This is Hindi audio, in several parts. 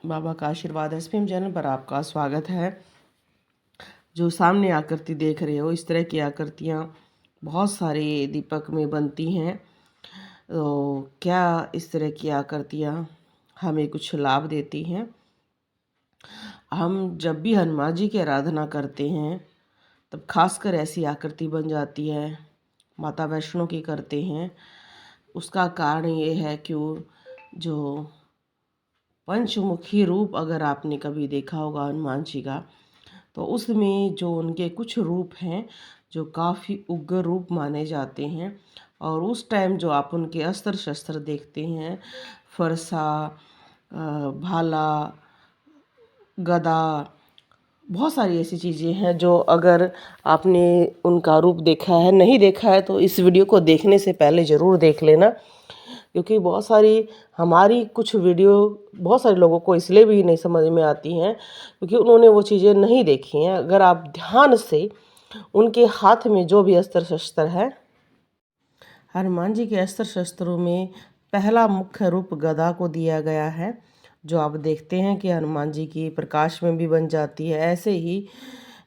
बाबा का आशीर्वाद एसपीएम चैनल पर आपका स्वागत है। जो सामने आकृति देख रहे हो, इस तरह की आकृतियाँ बहुत सारे दीपक में बनती हैं। तो क्या इस तरह की आकृतियाँ हमें कुछ लाभ देती हैं? हम जब भी हनुमान जी की आराधना करते हैं तब खासकर ऐसी आकृति बन जाती है। माता वैष्णो की करते हैं, उसका कारण ये है कि जो पंचमुखी रूप अगर आपने कभी देखा होगा हनुमान जी का, तो उसमें जो उनके कुछ रूप हैं जो काफ़ी उग्र रूप माने जाते हैं। और उस टाइम जो आप उनके अस्त्र शस्त्र देखते हैं, फरसा, भाला, गदा, बहुत सारी ऐसी चीज़ें हैं जो अगर आपने उनका रूप देखा है, नहीं देखा है तो इस वीडियो को देखने से पहले ज़रूर देख लेना। क्योंकि बहुत सारी हमारी कुछ वीडियो बहुत सारे लोगों को इसलिए भी नहीं समझ में आती हैं क्योंकि उन्होंने वो चीज़ें नहीं देखी हैं। अगर आप ध्यान से उनके हाथ में जो भी अस्त्र शस्त्र है, हनुमान जी के अस्त्र शस्त्रों में पहला मुख्य रूप गदा को दिया गया है, जो आप देखते हैं कि हनुमान जी की प्रकाश में भी बन जाती है। ऐसे ही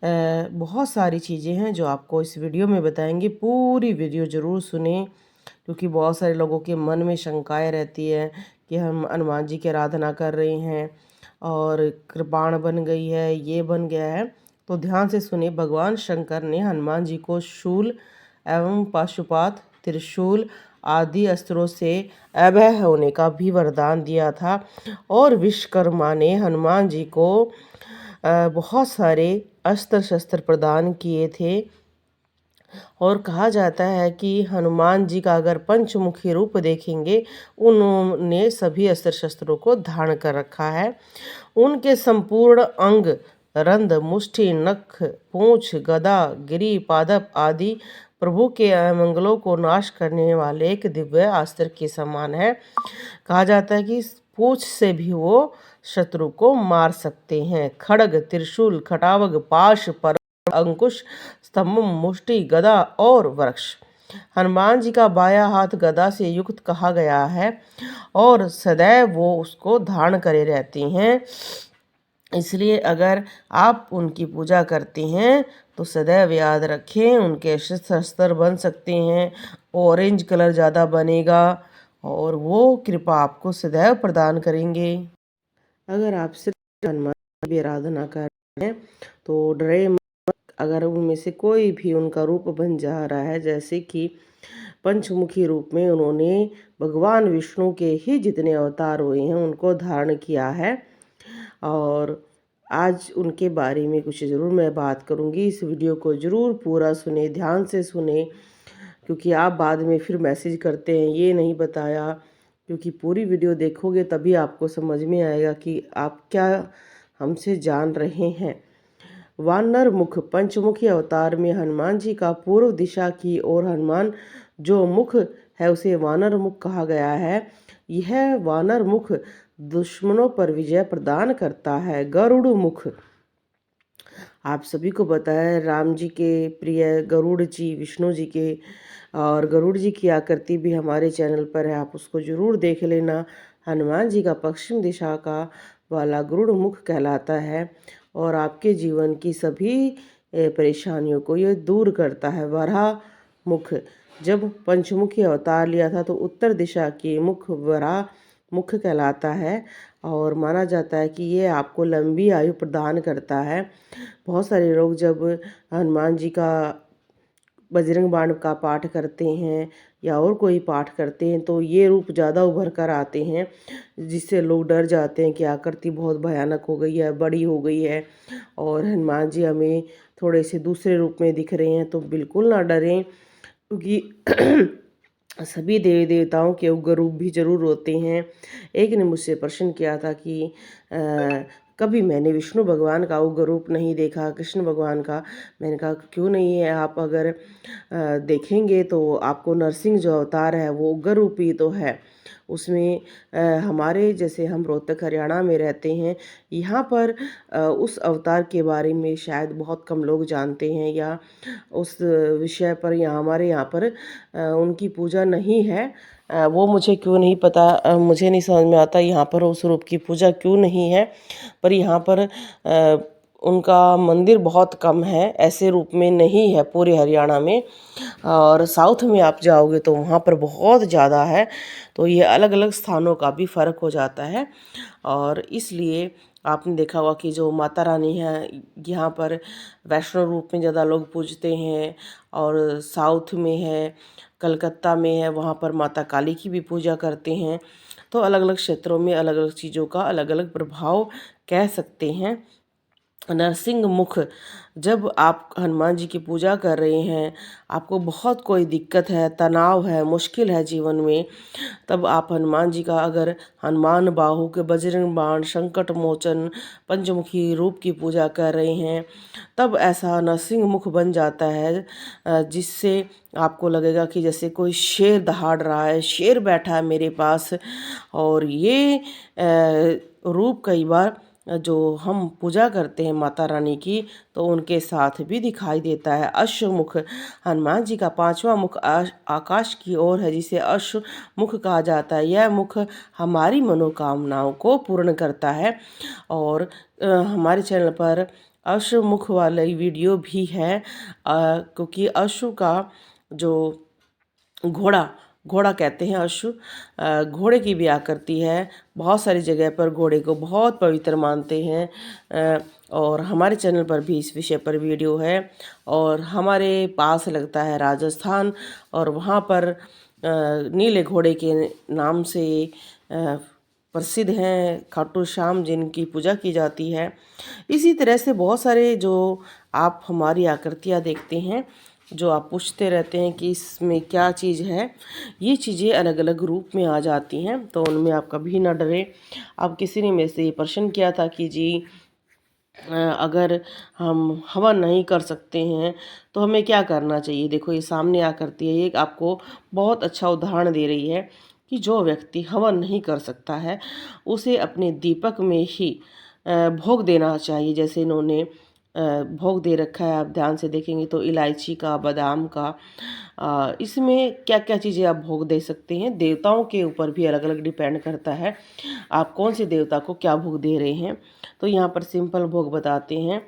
बहुत सारी चीज़ें हैं जो आपको इस वीडियो में बताएंगे। पूरी वीडियो ज़रूर सुने क्योंकि बहुत सारे लोगों के मन में शंकाएं रहती है कि हम हनुमान जी की आराधना कर रहे हैं और कृपाण बन गई है, ये बन गया है। तो ध्यान से सुने। भगवान शंकर ने हनुमान जी को शूल एवं पाशुपात, त्रिशूल आदि अस्त्रों से अभय होने का भी वरदान दिया था। और विश्वकर्मा ने हनुमान जी को बहुत सारे अस्त्र शस्त्र प्रदान किए थे। और कहा जाता है कि हनुमान जी का अगर पंचमुखी रूप देखेंगे, उन्होंने सभी अस्त्र शस्त्रों को धारण कर रखा है। उनके संपूर्ण अंग रंध, मुष्टि, नख, पूंछ, गदा, गिरी, पादप आदि प्रभु के अमंगलों को नाश करने वाले एक दिव्य अस्त्र के समान है। कहा जाता है कि पूंछ से भी वो शत्रु को मार सकते हैं। खड्ग, त्रिशूल, खटावग, पाश, पर अंकुश, स्तंभ, मुष्टि, गदा और वृक्ष। हनुमान जी का बायां हाथ गदा से युक्त कहा गया है और सदैव वो उसको धारण करे रहती हैं। इसलिए अगर आप उनकी पूजा करते हैं तो सदैव याद रखें, उनके शस्त्र बन सकते हैं। ऑरेंज कलर ज़्यादा बनेगा और वो कृपा आपको सदैव प्रदान करेंगे। अगर आप सिर्फ हनुमान की आराधना कर रहे हैं तो डरे मत। अगर उनमें से कोई भी उनका रूप बन जा रहा है, जैसे कि पंचमुखी रूप में उन्होंने भगवान विष्णु के ही जितने अवतार हुए हैं उनको धारण किया है, और आज उनके बारे में कुछ ज़रूर मैं बात करूँगी। इस वीडियो को ज़रूर पूरा सुने, ध्यान से सुने, क्योंकि आप बाद में फिर मैसेज करते हैं ये नहीं बताया। क्योंकि पूरी वीडियो देखोगे तभी आपको समझ में आएगा कि आप क्या हमसे जान रहे हैं। वानर मुख पंचमुखी अवतार में हनुमान जी का पूर्व दिशा की ओर हनुमान जो मुख है उसे वानर मुख कहा गया है। यह वानर मुख दुश्मनों पर विजय प्रदान करता है। गरुड़ मुख आप सभी को बताया, राम जी के प्रिय गरुड़ जी विष्णु जी के, और गरुड़ जी की आकृति भी हमारे चैनल पर है, आप उसको ज़रूर देख लेना। हनुमान जी का पश्चिम दिशा का वाला गरुड़ मुख कहलाता है और आपके जीवन की सभी परेशानियों को ये दूर करता है। वराह मुख जब पंचमुखी अवतार लिया था तो उत्तर दिशा की मुख वराह मुख कहलाता है और माना जाता है कि ये आपको लंबी आयु प्रदान करता है। बहुत सारे लोग जब हनुमान जी का बजरंग बाण का पाठ करते हैं या और कोई पाठ करते हैं तो ये रूप ज़्यादा उभर कर आते हैं, जिससे लोग डर जाते हैं कि आकृति बहुत भयानक हो गई है, बड़ी हो गई है और हनुमान जी हमें थोड़े से दूसरे रूप में दिख रहे हैं। तो बिल्कुल ना डरें, क्योंकि सभी देवी देवताओं के उग्र रूप भी जरूर होते हैं। एक ने मुझसे प्रश्न किया था कि कभी मैंने विष्णु भगवान का उग्र रूप नहीं देखा, कृष्ण भगवान का। मैंने कहा क्यों नहीं है, आप अगर देखेंगे तो आपको नरसिंह जो अवतार है वो उग्र रूप ही तो है। उसमें हमारे जैसे हम रोहतक हरियाणा में रहते हैं, यहाँ पर उस अवतार के बारे में शायद बहुत कम लोग जानते हैं, या उस विषय पर यहाँ हमारे यहाँ पर उनकी पूजा नहीं है। वो मुझे क्यों नहीं पता, मुझे नहीं समझ में आता यहाँ पर उस रूप की पूजा क्यों नहीं है। पर यहाँ पर उनका मंदिर बहुत कम है, ऐसे रूप में नहीं है पूरे हरियाणा में। और साउथ में आप जाओगे तो वहाँ पर बहुत ज़्यादा है। तो ये अलग अलग स्थानों का भी फ़र्क हो जाता है। और इसलिए आपने देखा होगा कि जो माता रानी है यहाँ पर वैष्णो रूप में ज़्यादा लोग पूजते हैं, और साउथ में है, कलकत्ता में है, वहाँ पर माता काली की भी पूजा करते हैं। तो अलग अलग क्षेत्रों में अलग अलग चीज़ों का अलग अलग प्रभाव कह सकते हैं। नरसिंह मुख, जब आप हनुमान जी की पूजा कर रहे हैं, आपको बहुत कोई दिक्कत है, तनाव है, मुश्किल है जीवन में, तब आप हनुमान जी का अगर हनुमान बाहु के बजरंग बाण संकट मोचन पंचमुखी रूप की पूजा कर रहे हैं, तब ऐसा नरसिंह मुख बन जाता है जिससे आपको लगेगा कि जैसे कोई शेर दहाड़ रहा है, शेर बैठा है मेरे पास। और ये रूप कई बार जो हम पूजा करते हैं माता रानी की, तो उनके साथ भी दिखाई देता है। अश्वमुख, हनुमान जी का पांचवा मुख आकाश की ओर है, जिसे अश्वमुख कहा जाता है। यह मुख हमारी मनोकामनाओं को पूर्ण करता है। और हमारे चैनल पर अश्वमुख वाली वीडियो भी है, क्योंकि अश्व का जो घोड़ा घोड़ा कहते हैं अश्व, घोड़े की भी आकृति है। बहुत सारी जगह पर घोड़े को बहुत पवित्र मानते हैं। और हमारे चैनल पर भी इस विषय पर वीडियो है। और हमारे पास लगता है राजस्थान, और वहाँ पर नीले घोड़े के नाम से प्रसिद्ध हैं खाटू श्याम, जिनकी पूजा की जाती है। इसी तरह से बहुत सारे जो आप हमारी आकृतियाँ देखते हैं, जो आप पूछते रहते हैं कि इसमें क्या चीज़ है, ये चीज़ें अलग अलग रूप में आ जाती हैं। तो उनमें आप कभी ना डरें। अब किसी ने मेरे से ये प्रश्न किया था कि जी अगर हम हवन नहीं कर सकते हैं तो हमें क्या करना चाहिए। देखो ये सामने आकृति है, ये आपको बहुत अच्छा उदाहरण दे रही है कि जो व्यक्ति हवन नहीं कर सकता है उसे अपने दीपक में ही भोग देना चाहिए। जैसे इन्होंने भोग दे रखा है, आप ध्यान से देखेंगे तो इलायची का, बादाम का, इसमें क्या क्या चीज़ें आप भोग दे सकते हैं। देवताओं के ऊपर भी अलग अलग डिपेंड करता है आप कौन से देवता को क्या भोग दे रहे हैं। तो यहाँ पर सिंपल भोग बताते हैं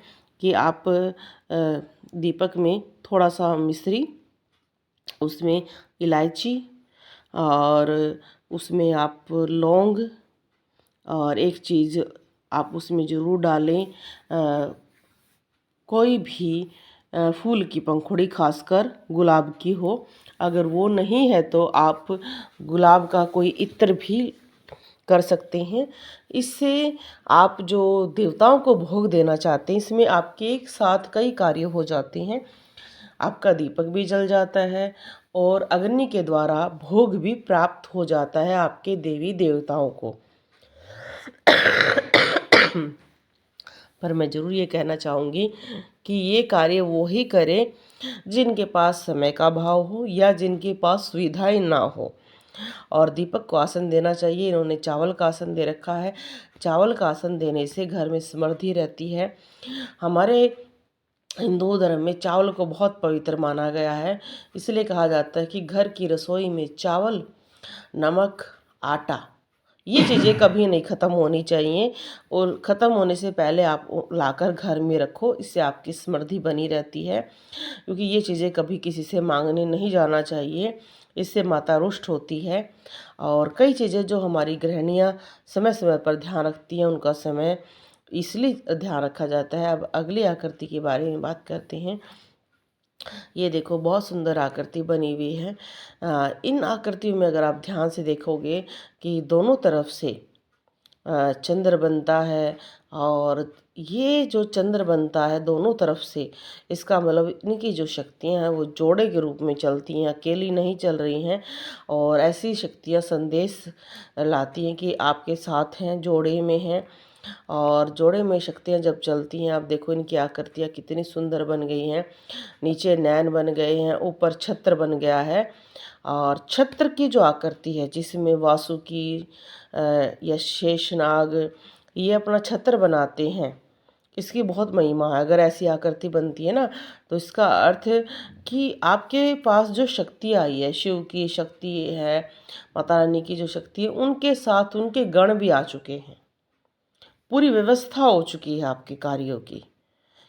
कि आप दीपक में थोड़ा सा मिश्री, उसमें इलायची, और उसमें आप लौंग, और एक चीज़ आप उसमें ज़रूर डालें, कोई भी फूल की पंखुड़ी, खासकर गुलाब की हो। अगर वो नहीं है तो आप गुलाब का कोई इत्र भी कर सकते हैं। इससे आप जो देवताओं को भोग देना चाहते हैं, इसमें आपके एक साथ कई कार्य हो जाते हैं। आपका दीपक भी जल जाता है, और अग्नि के द्वारा भोग भी प्राप्त हो जाता है आपके देवी देवताओं को। पर मैं ज़रूर ये कहना चाहूँगी कि ये कार्य वो ही करें जिनके पास समय का अभाव हो, या जिनके पास सुविधाएं ना हो। और दीपक को आसन देना चाहिए। इन्होंने चावल का आसन दे रखा है। चावल का आसन देने से घर में समृद्धि रहती है। हमारे हिंदू धर्म में चावल को बहुत पवित्र माना गया है। इसलिए कहा जाता है कि घर की रसोई में चावल, नमक, आटा, ये चीज़ें कभी नहीं ख़त्म होनी चाहिए। और ख़त्म होने से पहले आप लाकर घर में रखो, इससे आपकी समृद्धि बनी रहती है। क्योंकि ये चीज़ें कभी किसी से मांगने नहीं जाना चाहिए, इससे माता रुष्ट होती है। और कई चीज़ें जो हमारी गृहिणियाँ समय समय पर ध्यान रखती हैं, उनका समय इसलिए ध्यान रखा जाता है। अब अगली आकृति के बारे में बात करते हैं। ये देखो बहुत सुंदर आकृति बनी हुई है। इन आकृतियों में अगर आप ध्यान से देखोगे कि दोनों तरफ से चंद्र बनता है, और ये जो चंद्र बनता है दोनों तरफ से, इसका मतलब इनकी जो शक्तियां हैं वो जोड़े के रूप में चलती हैं, अकेली नहीं चल रही हैं। और ऐसी शक्तियां संदेश लाती हैं कि आपके साथ हैं, जोड़े में हैं। और जोड़े में शक्तियाँ जब चलती हैं, आप देखो इनकी आकृतियाँ कितनी सुंदर बन गई हैं। नीचे नैन बन गए हैं, ऊपर छत्र बन गया है। और छत्र की जो आकृति है जिसमें वासुकी या शेषनाग ये अपना छत्र बनाते हैं, इसकी बहुत महिमा है। अगर ऐसी आकृति बनती है ना, तो इसका अर्थ कि आपके पास जो शक्ति आई है, शिव की शक्ति है, माता रानी की जो शक्ति है, उनके साथ उनके गण भी आ चुके हैं। पूरी व्यवस्था हो चुकी है आपके कार्यों की।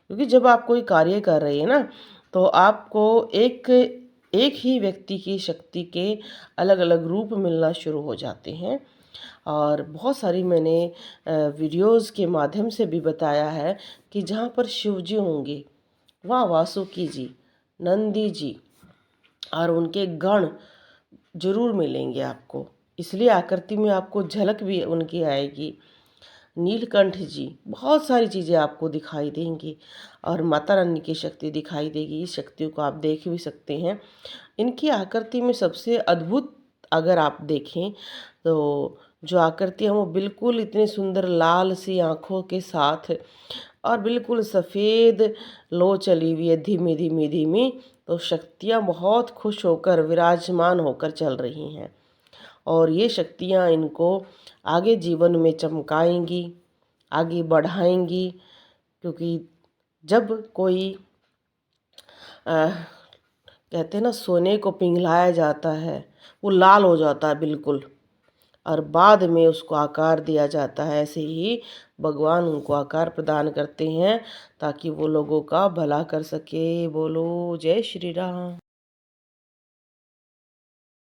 क्योंकि जब आप कोई कार्य कर रहे हैं ना, तो आपको एक एक ही व्यक्ति की शक्ति के अलग अलग रूप मिलना शुरू हो जाते हैं। और बहुत सारी मैंने वीडियोज़ के माध्यम से भी बताया है कि जहाँ पर शिव जी होंगे वहाँ वासुकी जी, नंदी जी और उनके गण जरूर मिलेंगे आपको। इसलिए आकृति में आपको झलक भी उनकी आएगी। नीलकंठ जी, बहुत सारी चीज़ें आपको दिखाई देंगी और माता रानी की शक्ति दिखाई देगी। इस शक्तियों को आप देख भी सकते हैं। इनकी आकृति में सबसे अद्भुत अगर आप देखें तो जो आकृति है वो बिल्कुल इतने सुंदर लाल सी आँखों के साथ और बिल्कुल सफ़ेद लो चली हुई है धीमी धीमी धीमी। तो शक्तियाँ बहुत खुश होकर विराजमान होकर चल रही हैं और ये शक्तियाँ इनको आगे जीवन में चमकाएंगी, आगे बढ़ाएंगी। क्योंकि जब कोई कहते हैं ना, सोने को पिघलाया जाता है, वो लाल हो जाता है बिल्कुल और बाद में उसको आकार दिया जाता है। ऐसे ही भगवान उनको आकार प्रदान करते हैं ताकि वो लोगों का भला कर सके। बोलो जय श्री राम।